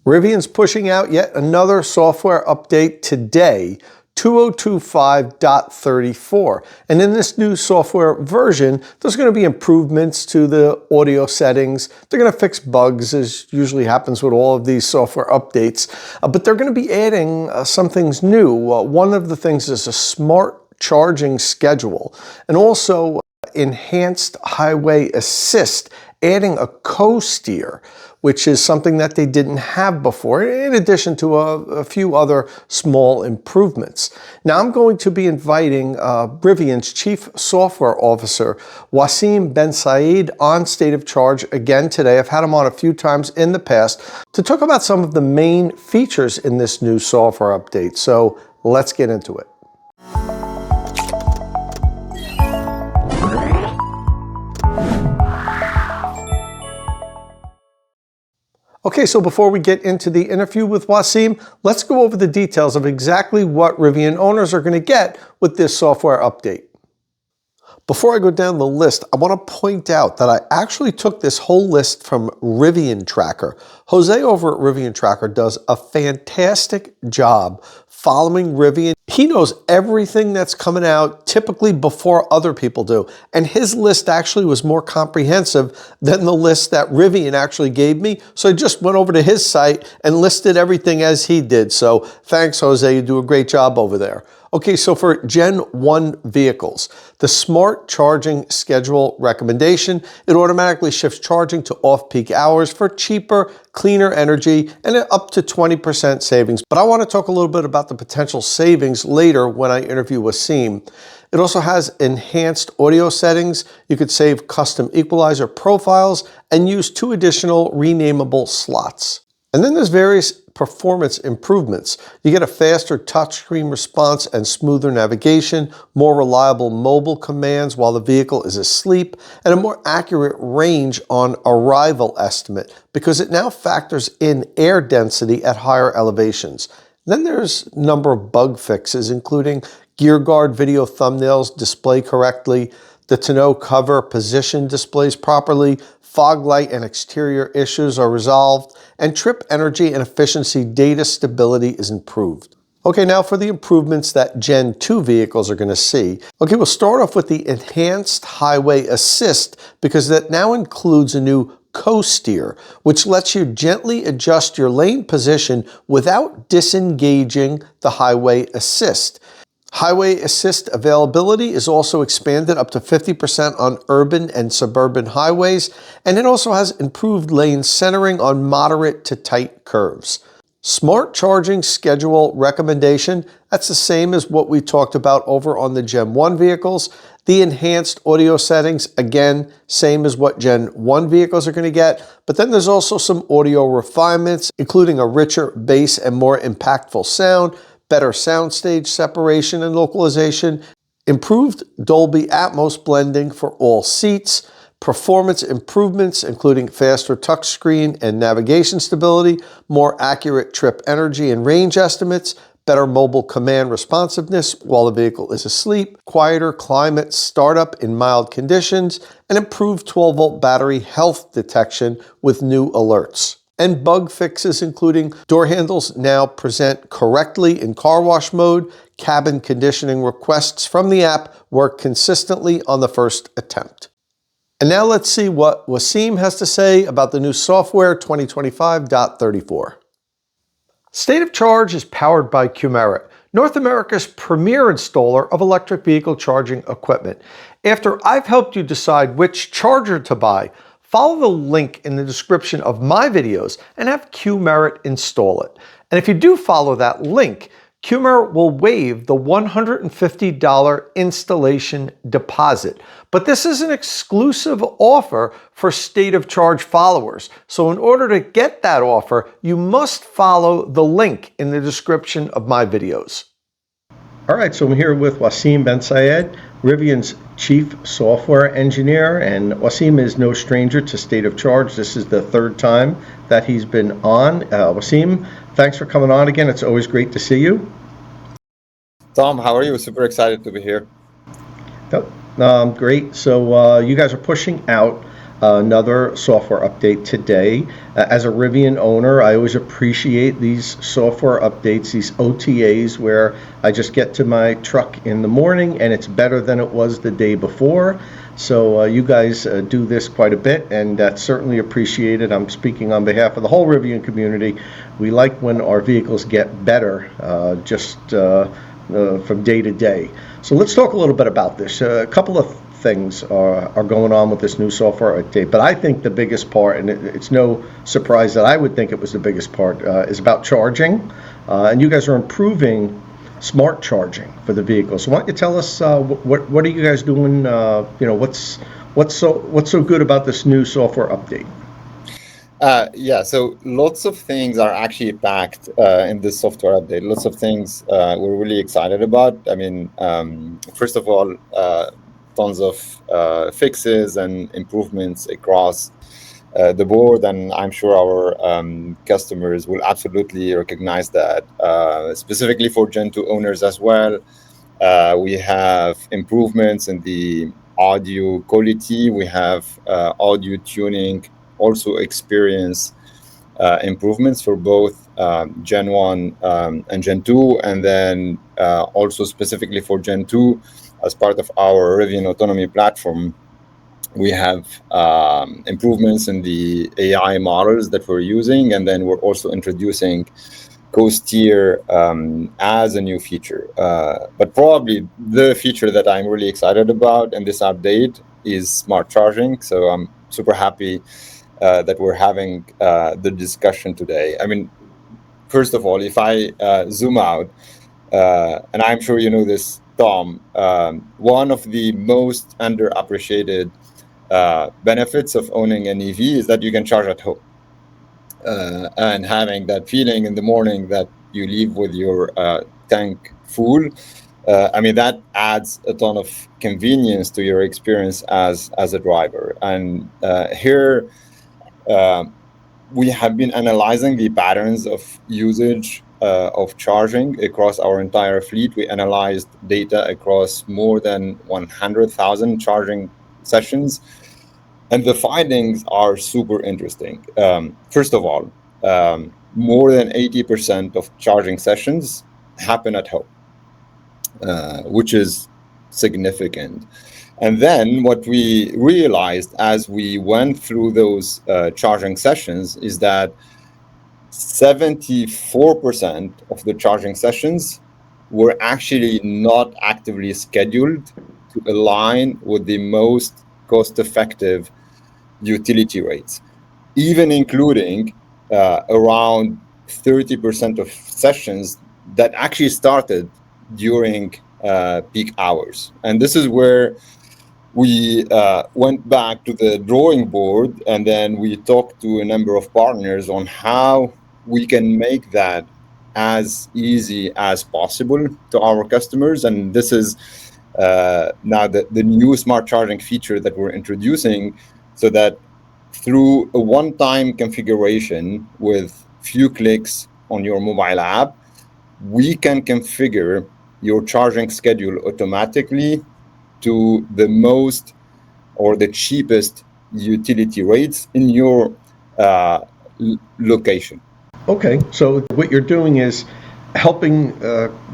Rivian's pushing out yet another software update today, 2025.34. And in this new software version, there's going to be improvements to the audio settings. They're going to fix bugs, as usually happens with all of these software updates. But they're going to be adding some things new. One of the things is a smart charging schedule, and also enhanced highway assist, adding a co-steer, which is something that they didn't have before, in addition to a few other small improvements. Now I'm going to be inviting Rivian's Chief Software Officer, Wassym Bensaid, on State of Charge again today. I've had him on a few times in the past to talk about some of the main features in this new software update. So let's get into it. Okay, so before we get into the interview with Wassym, let's go over the details of exactly what Rivian owners are going to get with this software update. Before I go down the list, I want to point out that I actually took this whole list from Rivian Tracker. Jose over at Rivian Tracker does a fantastic job following Rivian. He knows everything that's coming out typically before other people do. And his list actually was more comprehensive than the list that Rivian actually gave me. So I just went over to his site and listed everything as he did. So thanks, Jose. You do a great job over there. Okay, so for Gen 1 vehicles, the smart charging schedule recommendation, it automatically shifts charging to off-peak hours for cheaper, cleaner energy and up to 20% savings. But I want to talk a little bit about the potential savings later when I interview Wassym. It also has enhanced audio settings. You could save custom equalizer profiles and use 2 additional renameable slots. And then there's various performance improvements. You get a faster touchscreen response and smoother navigation, more reliable mobile commands while the vehicle is asleep, and a more accurate range on arrival estimate because it now factors in air density at higher elevations. Then there's a number of bug fixes, including gear guard video thumbnails display correctly, the tonneau cover position displays properly, fog light and exterior issues are resolved, and trip energy and efficiency data stability is improved. Okay, now for the improvements that Gen 2 vehicles are going to see. Okay, we'll start off with the enhanced highway assist because that now includes a new co-steer, which lets you gently adjust your lane position without disengaging the highway assist. Highway assist availability is also expanded up to 50% on urban and suburban highways, and it also has improved lane centering on moderate to tight curves. Smart charging schedule recommendation, that's the same as what we talked about over on the Gen 1 vehicles. The enhanced audio settings, again, same as what Gen 1 vehicles are going to get, but then there's also some audio refinements, including a richer bass and more impactful sound, better soundstage separation and localization, improved Dolby Atmos blending for all seats, performance improvements including faster touchscreen and navigation stability, more accurate trip energy and range estimates, better mobile command responsiveness while the vehicle is asleep, quieter climate startup in mild conditions, and improved 12-volt battery health detection with new alerts. And bug fixes including door handles now present correctly in car wash mode, cabin conditioning requests from the app work consistently on the first attempt. And now let's see what Wassym has to say about the new software 2025.34. State of Charge is powered by Qmerit, North America's premier installer of electric vehicle charging equipment. After I've helped you decide which charger to buy, follow the link in the description of my videos and have Qmerit install it. And if you do follow that link, Qmerit will waive the $150 installation deposit. But this is an exclusive offer for State of Charge followers. So in order to get that offer, you must follow the link in the description of my videos. All right, so I'm here with Wassym Bensaid, Rivian's Chief Software Engineer, and Wassym is no stranger to State of Charge. This is the 3rd time that he's been on. Wassym, thanks for coming on again. It's always great to see you. Tom, how are you? Super excited to be here. Yep, great. So you guys are pushing out another software update today. As a Rivian owner, I always appreciate these software updates, these OTAs, where I just get to my truck in the morning and it's better than it was the day before. So you guys do this quite a bit, and that's certainly appreciated. I'm speaking on behalf of the whole Rivian community. We like when our vehicles get better from day to day. So let's talk a little bit about this. A couple of things are going on with this new software update, but I think the biggest part, and it's no surprise that I would think it was the biggest part, is about charging. And you guys are improving smart charging for the vehicle. So why don't you tell us what are you guys doing? What's so good about this new software update? Yeah, so lots of things are actually packed in this software update. Lots of things we're really excited about. I mean, first of all, tons of fixes and improvements across the board, and I'm sure our customers will absolutely recognize that. Specifically for Gen 2 owners as well, we have improvements in the audio quality. We have audio tuning, also experience improvements for both Gen 1 and Gen 2, and then also specifically for Gen 2, as part of our Rivian Autonomy platform, we have improvements in the AI models that we're using, and then we're also introducing co-steer as a new feature. But probably the feature that I'm really excited about in this update is smart charging. So I'm super happy that we're having the discussion today. I mean, first of all, if I zoom out, and I'm sure you know this, Tom, one of the most underappreciated benefits of owning an EV is that you can charge at home. And having that feeling in the morning that you leave with your tank full, I mean, that adds a ton of convenience to your experience as a driver. And here, we have been analyzing the patterns of usage of charging across our entire fleet. We analyzed data across more than 100,000 charging sessions, and the findings are super interesting. First of all, more than 80% of charging sessions happen at home, which is significant. And then what we realized as we went through those charging sessions is that 74% of the charging sessions were actually not actively scheduled to align with the most cost-effective utility rates, even including around 30% of sessions that actually started during peak hours. And this is where we went back to the drawing board, and then we talked to a number of partners on how we can make that as easy as possible to our customers. And this is now the new smart charging feature that we're introducing, so that through a one-time configuration with few clicks on your mobile app, we can configure your charging schedule automatically to the most or the cheapest utility rates in your location. Okay, so what you're doing is helping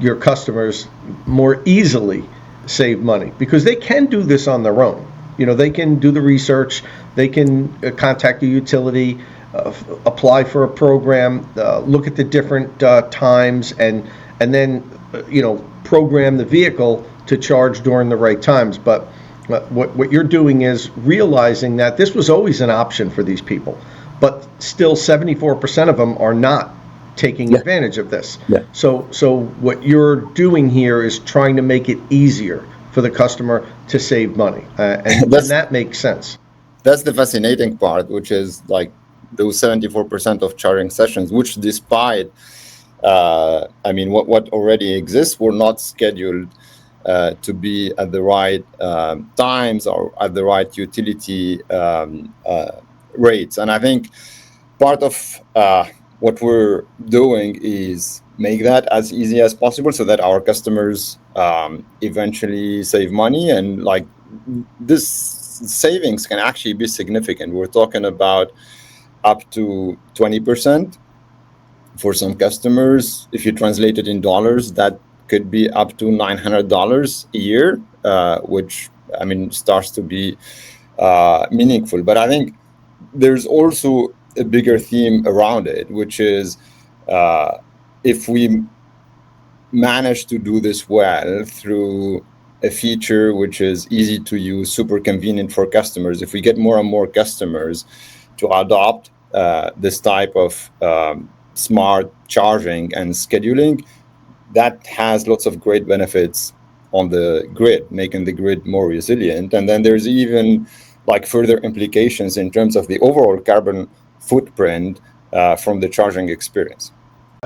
your customers more easily save money, because they can do this on their own. They can do the research, they can contact a utility, apply for a program, look at the different times, and then program the vehicle to charge during the right times. But what you're doing is realizing that this was always an option for these people, but still 74% of them are not taking advantage of this. Yeah. So what you're doing here is trying to make it easier for the customer to save money, and that makes sense. That's the fascinating part, which is like those 74% of charging sessions, which despite, what already exists, were not scheduled to be at the right times or at the right utility rates. And I think part of what we're doing is make that as easy as possible so that our customers eventually save money. And like this savings can actually be significant. We're talking about up to 20% for some customers. If you translate it in dollars, that could be up to $900 a year, which I mean starts to be meaningful. But I think there's also a bigger theme around it, which is if we manage to do this well through a feature which is easy to use, super convenient for customers, if we get more and more customers to adopt this type of smart charging and scheduling, that has lots of great benefits on the grid, making the grid more resilient. And then there's even like further implications in terms of the overall carbon footprint from the charging experience.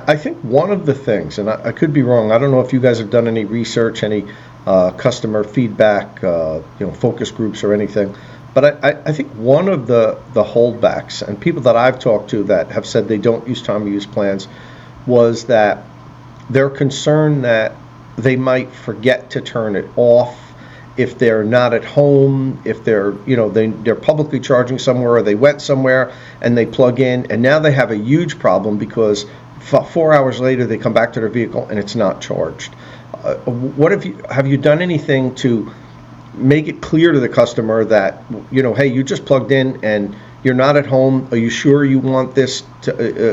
I think one of the things, and I could be wrong, I don't know if you guys have done any research, any customer feedback, focus groups or anything, but I think one of the holdbacks, and people that I've talked to that have said they don't use time of use plans, was that they're concerned that they might forget to turn it off if they're not at home, if they're publicly charging somewhere, or they went somewhere and they plug in, and now they have a huge problem because 4 hours later they come back to their vehicle and it's not charged. What have you done anything to make it clear to the customer that hey, you just plugged in and you're not at home? Are you sure you want this?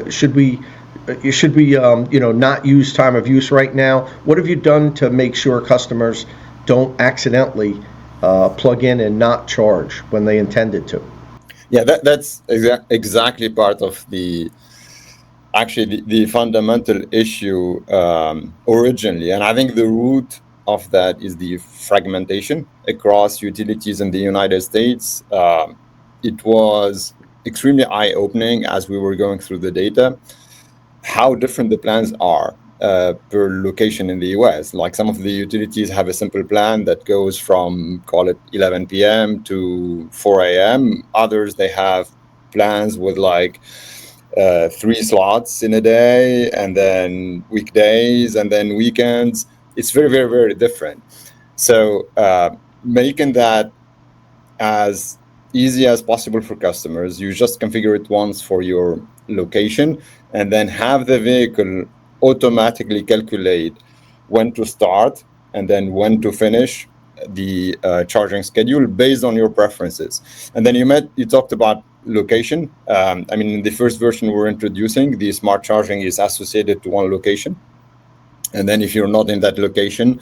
Should we not use time of use right now? What have you done to make sure customers don't accidentally plug in and not charge when they intended to? Yeah, that's exactly part of the fundamental issue originally. And I think the root of that is the fragmentation across utilities in the United States. It was extremely eye-opening as we were going through the data, how different the plans are per location in the US. Like some of the utilities have a simple plan that goes from, call it 11 p.m. to 4 a.m. Others, they have plans with like 3 slots in a day, and then weekdays, and then weekends. It's very, very, very different. So making that as easy as possible for customers, you just configure it once for your location, and then have the vehicle automatically calculate when to start and then when to finish the charging schedule based on your preferences. And then you talked about location. In the first version we're introducing, the smart charging is associated to one location. And then if you're not in that location,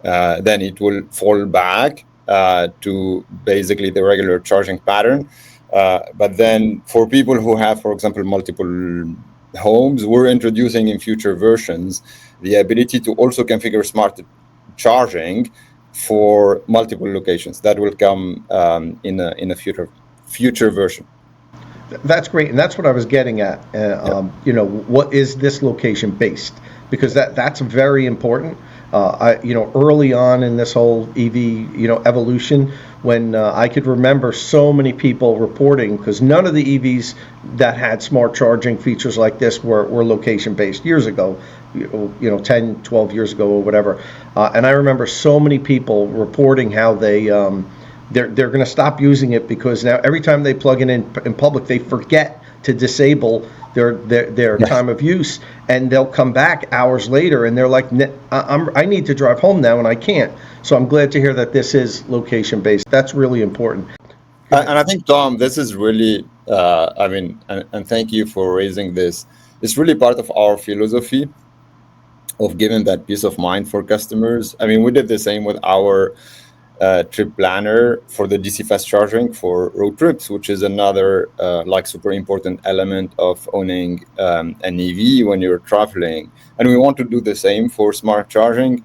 then it will fall back to basically the regular charging pattern. But then for people who have, for example, multiple homes, we're introducing in future versions the ability to also configure smart charging for multiple locations. That will come in a future version. That's great, and that's what I was getting at. What is this location based? Because that's very important. Early on in this whole EV, evolution, when I could remember so many people reporting, because none of the EVs that had smart charging features like this were location based years ago, 10, 12 years ago or whatever. And I remember so many people reporting how they're going to stop using it because now every time they plug in public, they forget to disable their time of use, and they'll come back hours later and they're like, I need to drive home now and I can't. So I'm glad to hear that this is location based. That's really important. And I think, Tom, this is really, and thank you for raising this. It's really part of our philosophy of giving that peace of mind for customers. We did the same with our trip planner for the DC fast charging for road trips, which is another super important element of owning an EV when you're traveling. And we want to do the same for smart charging.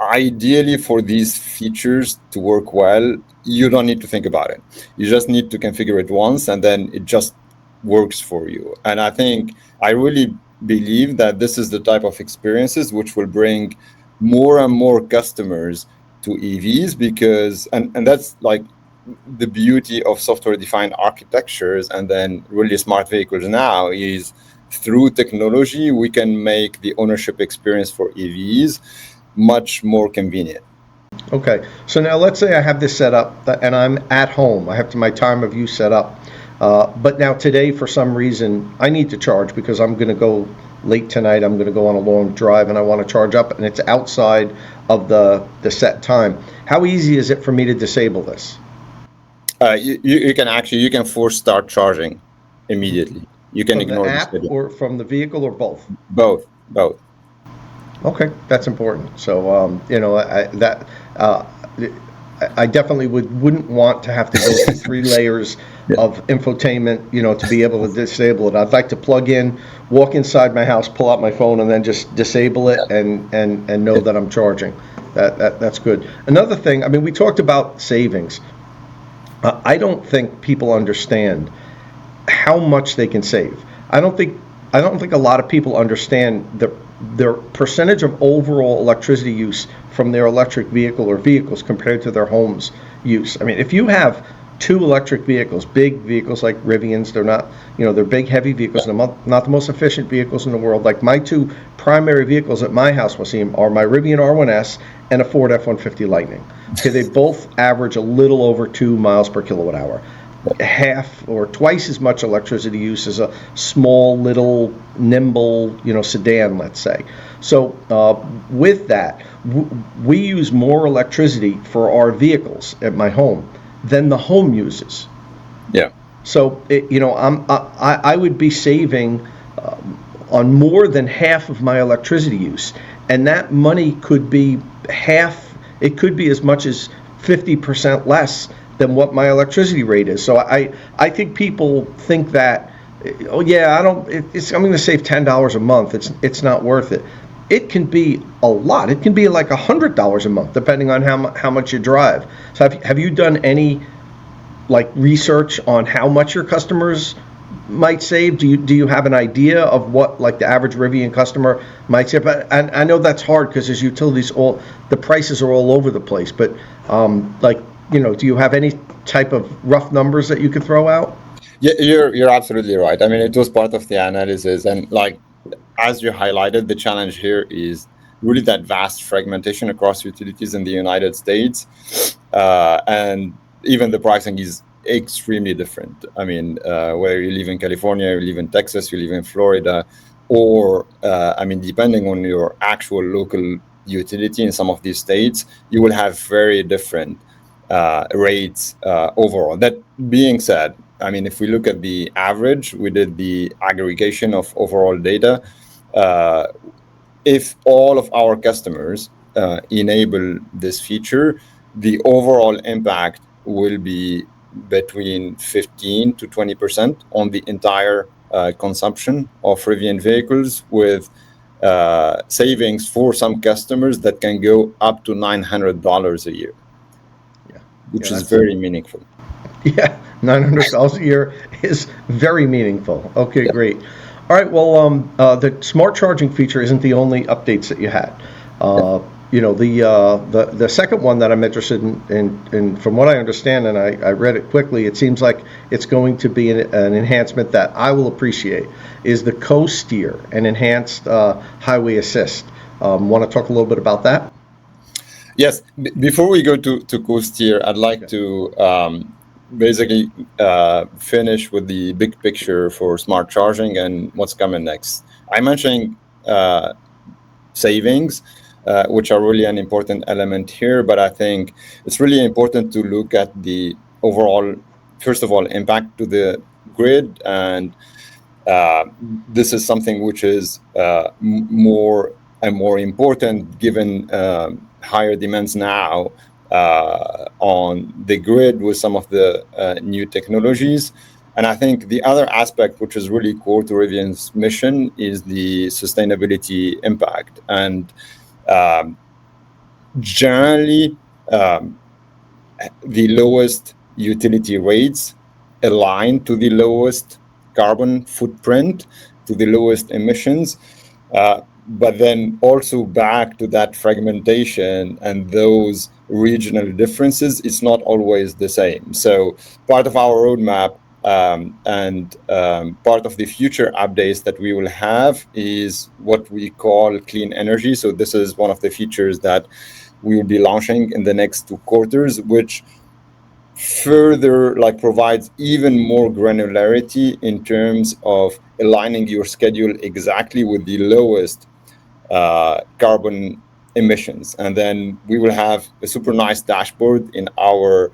Ideally, for these features to work well, you don't need to think about it. You just need to configure it once, and then it just works for you. And I really believe that this is the type of experiences which will bring more and more customers to EVs, because and that's like the beauty of software-defined architectures and then really smart vehicles now is through technology we can make the ownership experience for EVs much more convenient. Okay, so now let's say I have this set up and I'm at home. I have my time of use set up. But now today, for some reason, I need to charge because I'm going to go late tonight. I'm going to go on a long drive and I want to charge up, and it's outside of the set time. How easy is it for me to disable this? You can force start charging immediately. You can From the ignore the app schedule. or from the vehicle or both? Both. Okay, that's important. So, uh, I definitely wouldn't want to have to go through three layers Yeah. of infotainment, to be able to disable it. I'd like to plug in, walk inside my house, pull out my phone, and then just disable it and know that I'm charging. That's good. Another thing, I mean, we talked about savings. I don't think people understand how much they can save. I don't think a lot of people understand their percentage of overall electricity use from their electric vehicle or vehicles compared to their home's use. I mean, if you have two electric vehicles, big vehicles like Rivians, they're not, they're big, heavy vehicles, and they're not the most efficient vehicles in the world. Like my two primary vehicles at my house, Wassym, are my Rivian R1S and a Ford F-150 Lightning. Okay, they both average a little over 2 miles per kilowatt hour, half or twice as much electricity use as a small, little, nimble, sedan, let's say. So with that, we use more electricity for our vehicles at my home than the home uses. Yeah. So I would be saving on more than half of my electricity use, and that money could be half. It could be as much as 50% less than what my electricity rate is. So I think people think that, oh yeah, I'm going to save $10 a month. It's not worth it. It can be a lot. It can be like $100 a month, depending on how much you drive. So have you done any like research on how much your customers might save? Do you have an idea of what like the average Rivian customer might save? But I know that's hard because as utilities, the prices are all over the place. But do you have any type of rough numbers that you could throw out? Yeah, you're absolutely right. I mean, it was part of the analysis, and like as you highlighted, the challenge here is really that vast fragmentation across utilities in the United States, and even the pricing is extremely different. I mean, whether you live in California, you live in Texas, you live in Florida, or I mean, depending on your actual local utility in some of these states, you will have very different rates overall. That being said, I mean, if we look at the average, we did the aggregation of overall data. Uh, if all of our customers enable this feature, the overall impact will be between 15 to 20% on the entire consumption of Rivian vehicles, with savings for some customers that can go up to $900 a year, Yeah, yeah, which is that's very meaningful. yeah, $900 a year is very meaningful. Okay, Yeah. great. All right, well, the smart charging feature isn't the only updates that you had. Yeah. The second one that I'm interested in from what I understand, and I read it quickly, it seems like it's going to be an enhancement that I will appreciate, is the co-steer and enhanced highway assist. Want to talk a little bit about that? Yes. Before we go to coast here, I'd like to basically finish with the big picture for smart charging and what's coming next. I mentioned savings, which are really an important element here, but I think it's really important to look at the overall, first of all, impact to the grid. And this is something which is more and more important given higher demands now on the grid with some of the new technologies. And I think the other aspect, which is really core to Rivian's mission, is the sustainability impact. And um, generally, um, the lowest utility rates align to the lowest carbon footprint, to the lowest emissions. But then also back to that fragmentation and those regional differences, it's not always the same. So part of our roadmap and part of the future updates that we will have is what we call clean energy. So this is one of the features that we will be launching in the next 2 quarters, which further provides even more granularity in terms of aligning your schedule exactly with the lowest carbon emissions. And then we will have a super nice dashboard in our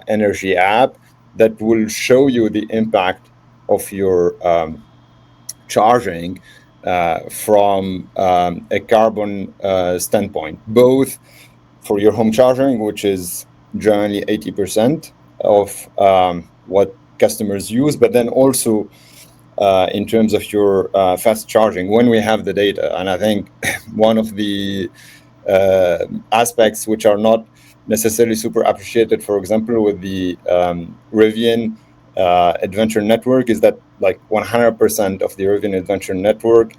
energy app that will show you the impact of your charging from a carbon standpoint, both for your home charging, which is generally 80% of what customers use, but then also in terms of your fast charging when we have the data. And I think one of the aspects which are not necessarily super appreciated, for example, with the Rivian Adventure Network, is that 100% of the Rivian Adventure Network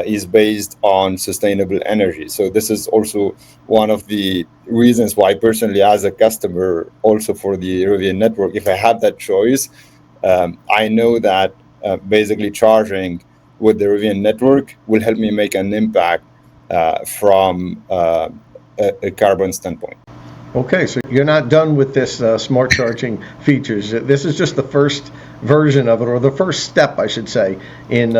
is based on sustainable energy. So this is also one of the reasons why personally, as a customer, also for the Rivian network, if I have that choice, I know that basically charging with the Rivian network will help me make an impact from a carbon standpoint. Okay, so you're not done with this smart charging features. This is just the first version of it, or the first step, I should say, in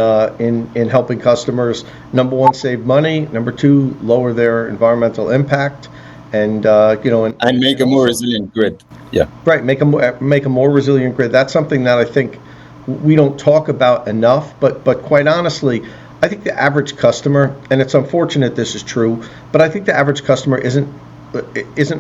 helping customers. Number one, save money. Number two, lower their environmental impact, and and make a more resilient grid. Yeah, right. Make a more resilient grid. That's something that I think we don't talk about enough. But quite honestly, I think the average customer, and it's unfortunate this is true, but I think the average customer isn't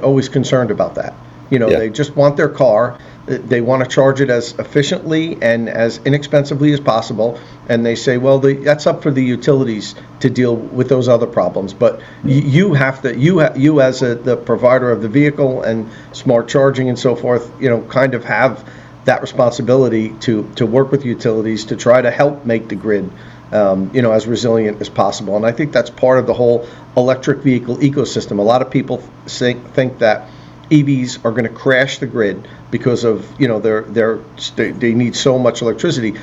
always concerned about that. They just want their car. They want to charge it as efficiently and as inexpensively as possible. And they say, well, that's up for the utilities to deal with those other problems. But you have to, you as the provider of the vehicle and smart charging and so forth, kind of have that responsibility to work with utilities to try to help make the grid as resilient as possible. And I think that's part of the whole electric vehicle ecosystem. A lot of people think that EVs are going to crash the grid because of they need so much electricity.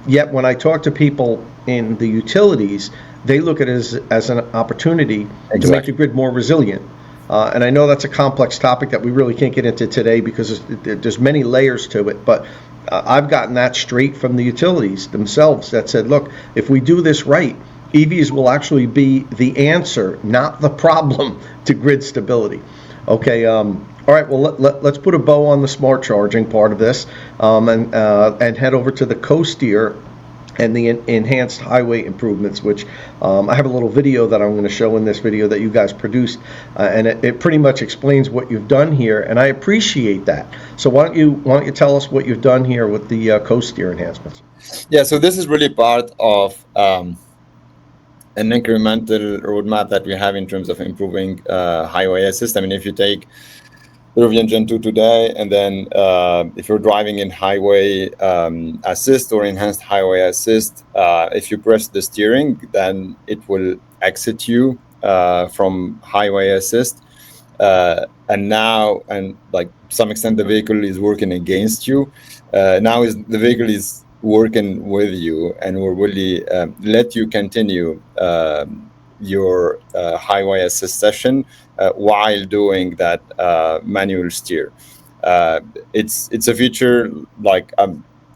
Yet when I talk to people in the utilities, they look at it as an opportunity to make the grid more resilient. And I know that's a complex topic that we really can't get into today because there's many layers to it. But I've gotten that straight from the utilities themselves that said, look, if we do this right, EVs will actually be the answer, not the problem, to grid stability. Okay, all right, well, let's put a bow on the smart charging part of this and head over to the co-steer and the enhanced highway improvements, which I have a little video that I'm going to show in this video that you guys produced, and it pretty much explains what you've done here, and I appreciate that. So why don't you tell us what you've done here with the co-steer enhancements? Yeah, so this is really part of an incremental roadmap that we have in terms of improving highway assist. I mean, if you take Rivian Gen 2 today, and then if you're driving in highway assist or enhanced highway assist, if you press the steering, then it will exit you from highway assist. And now, and to some extent, the vehicle is working against you. Now the vehicle is working with you and will really let you continue your highway assist session while doing that manual steer. It's a feature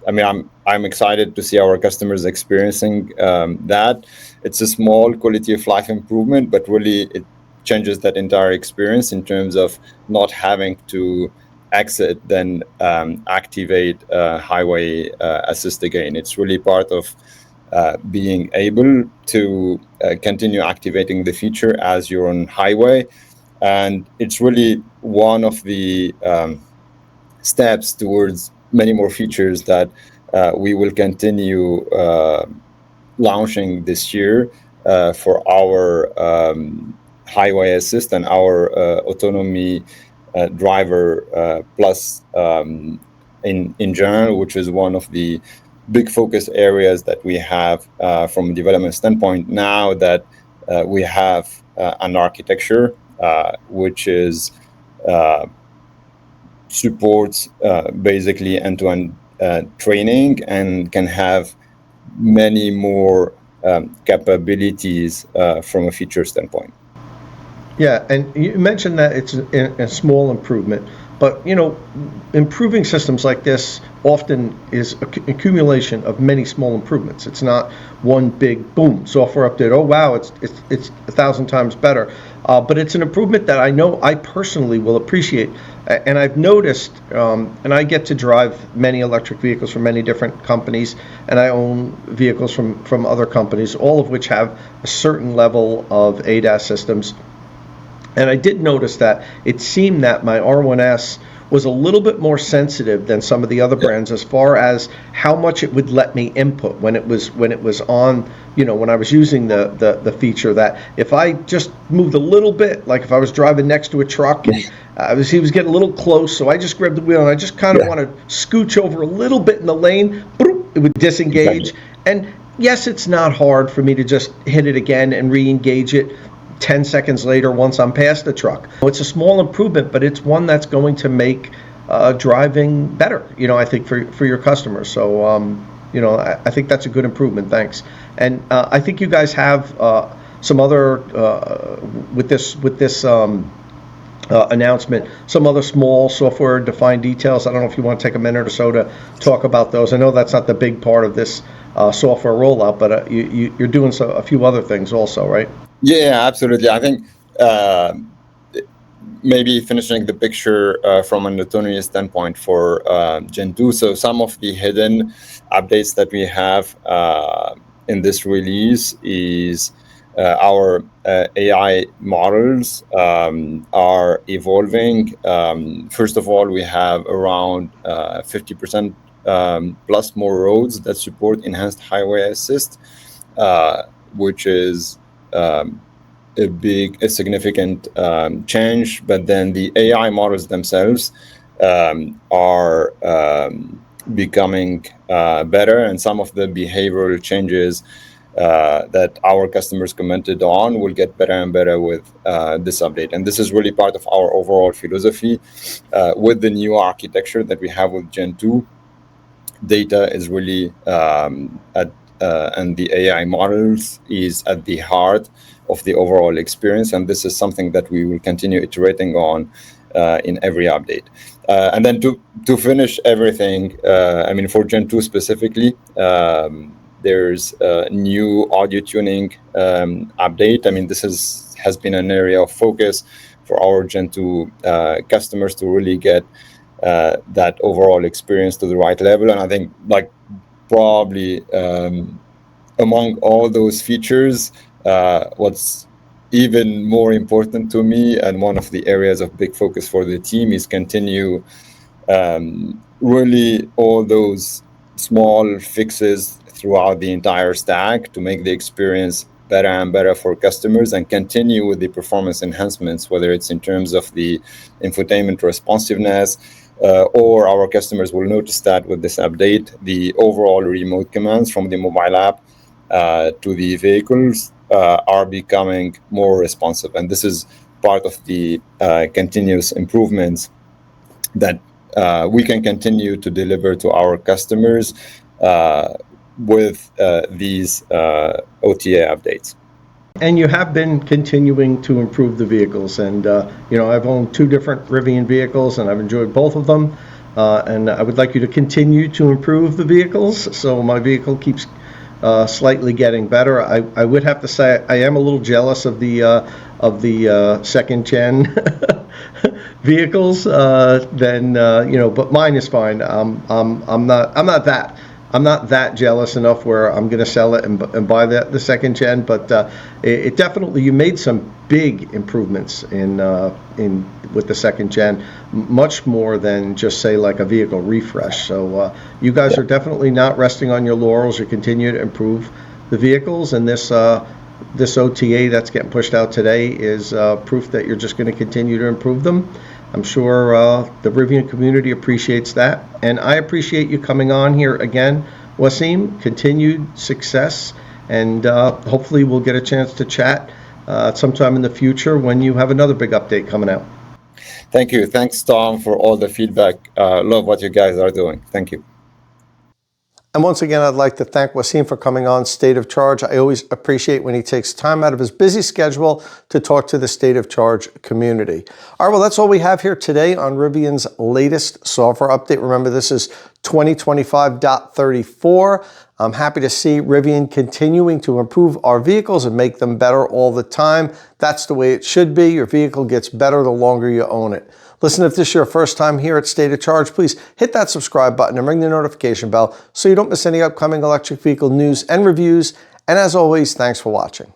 I'm excited to see our customers experiencing that. It's a small quality of life improvement, but really it changes that entire experience in terms of not having to exit then activate highway assist again. It's really part of being able to continue activating the feature as you're on highway. And it's really one of the steps towards many more features that we will continue launching this year for our highway assist and our autonomy driver plus in general, which is one of the big focus areas that we have from a development standpoint now that we have an architecture which is supports basically end-to-end training and can have many more capabilities from a feature standpoint. Yeah, and you mentioned that it's a small improvement, but improving systems like this often is accumulation of many small improvements. It's not one big boom software update. Oh wow, it's 1,000 times better, but it's an improvement that I know I personally will appreciate. And I've noticed, and I get to drive many electric vehicles from many different companies, and I own vehicles from other companies, all of which have a certain level of ADAS systems. And I did notice that it seemed that my R1S was a little bit more sensitive than some of the other brands as far as how much it would let me input when it was on, when I was using the feature, that if I just moved a little bit, like if I was driving next to a truck and he was getting a little close, so I just grabbed the wheel and I just kind of want to scooch over a little bit in the lane, it would disengage. Exactly. And yes, it's not hard for me to just hit it again and re-engage it 10 seconds later once I'm past the truck. It's a small improvement, but it's one that's going to make driving better, I think, for your customers. So, I think that's a good improvement. Thanks. And I think you guys have some other, with this announcement, some other small software-defined details. I don't know if you want to take a minute or so to talk about those. I know that's not the big part of this software rollout, but you're doing a few other things also, right? Yeah, absolutely. I think maybe finishing the picture from an autonomy standpoint for Gen 2. So some of the hidden updates that we have in this release is our AI models are evolving. First of all, we have around 50% plus more roads that support enhanced highway assist, which is a significant change. But then the AI models themselves are becoming better, and some of the behavioral changes that our customers commented on will get better and better with this update. And this is really part of our overall philosophy with the new architecture that we have with Gen 2. Data is really and the AI models is at the heart of the overall experience, and this is something that we will continue iterating on in every update. And then to finish everything, for Gen 2 specifically, there's a new audio tuning update. This has been an area of focus for our Gen 2 customers to really get that overall experience to the right level. And I think, probably among all those features, what's even more important to me, and one of the areas of big focus for the team, is continue really all those small fixes throughout the entire stack to make the experience better and better for customers, and continue with the performance enhancements, whether it's in terms of the infotainment responsiveness, or our customers will notice that with this update, the overall remote commands from the mobile app to the vehicles are becoming more responsive. And this is part of the continuous improvements that we can continue to deliver to our customers with these OTA updates. And you have been continuing to improve the vehicles. And, I've owned two different Rivian vehicles, and I've enjoyed both of them. And I would like you to continue to improve the vehicles, so my vehicle keeps slightly getting better. I would have to say I am a little jealous of the second gen vehicles. But mine is fine. I'm not that jealous enough where I'm going to sell it and buy the second gen, but it definitely, you made some big improvements in with the second gen, much more than just say like a vehicle refresh. So you guys are definitely not resting on your laurels. You continue to improve the vehicles, and this OTA that's getting pushed out today is proof that you're just going to continue to improve them. I'm sure the Rivian community appreciates that, and I appreciate you coming on here again, Wassym. Continued success, and hopefully we'll get a chance to chat sometime in the future when you have another big update coming out. Thank you. Thanks, Tom, for all the feedback. Love what you guys are doing. Thank you. And once again, I'd like to thank Wassym for coming on State of Charge. I always appreciate when he takes time out of his busy schedule to talk to the State of Charge community. All right, well, that's all we have here today on Rivian's latest software update. Remember, this is 2025.34. I'm happy to see Rivian continuing to improve our vehicles and make them better all the time. That's the way it should be. Your vehicle gets better the longer you own it. Listen, if this is your first time here at State of Charge, please hit that subscribe button and ring the notification bell so you don't miss any upcoming electric vehicle news and reviews. And as always, thanks for watching.